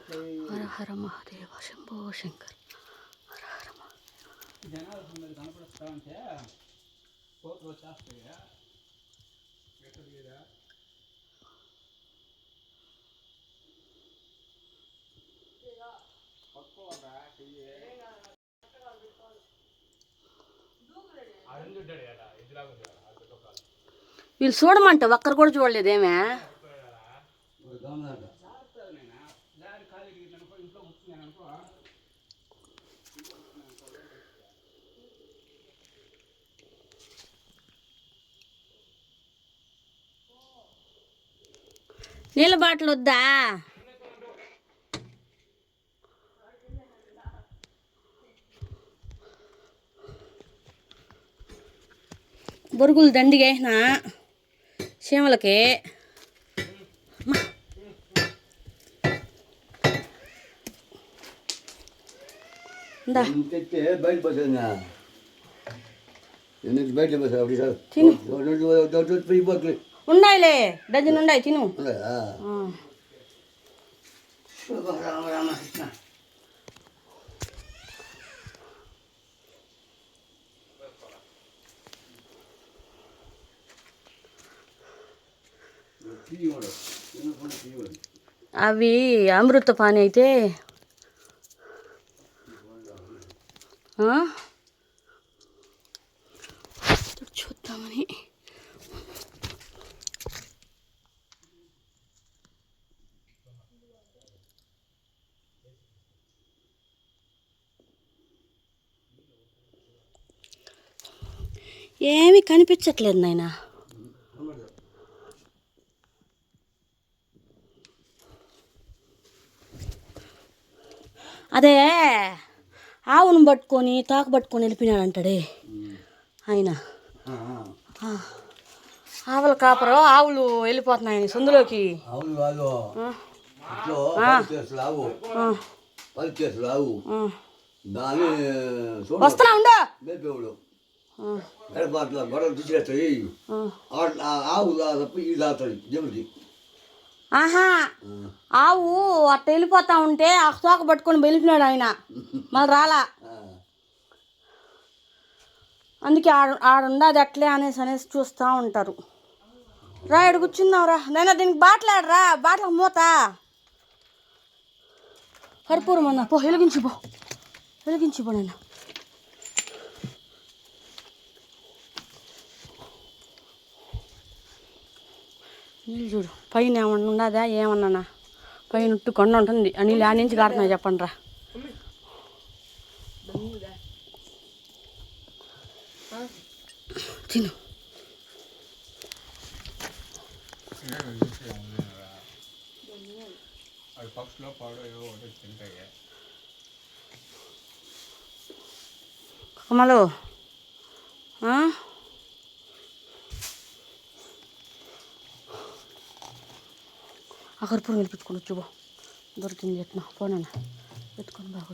హర హర మహాదేవ శంభో శంకర్. హర హర వీళ్ళు చూడమంటే ఒక్కరు కూడా చూడలేదేమే. నీళ్ళ బాటలు వద్దా? బొరుగులు దండిగేసిన చీమలకి. ఉండాయిలే, డజన్ ఉండాయి, తిను. అవి అమృత పాని అయితే చూద్దామని. ఏమీ కనిపించట్లేదు నాయనా. అదే ఆవును పట్టుకొని తాకు పట్టుకొని వెళ్ళిపోయినాడు అంటాడే ఆయన. ఆవుల కాపరు, ఆవులు వెళ్ళిపోతున్నాయని సందులోకి. వస్తున్నా ఉండు. ఆహా, ఆవు అట్ట వెళ్ళిపోతా ఉంటే ఆ తోక పట్టుకొని వెళ్ళిపోయినాడు ఆయన, మళ్ళీ రాలా. అందుకే ఆడుండదు అట్లే అనేసి చూస్తూ ఉంటారు. రా ఇడు కూర్చుందాం రా నైనా. దీనికి బాటలు ఆడరా, బాటలకు మూత కర్పూరం అన్నా. పో వెలిగించిపో, వెలిగించిపో నైనా. నీళ్ళు చూడు పైన ఏమన్నా ఉండదా ఏమన్నానా? పైన ఉట్టు కొండ ఉంటుంది. ఆ నీళ్ళు ఆ నుంచి కాడుతున్నాయి చెప్పండి రా. తిను. కమలు ఆ కర్పూరం వెళ్ళిపించుకొని వచ్చి దొరికింది ఎట్నా పోనా ఎత్తుకొని బాగా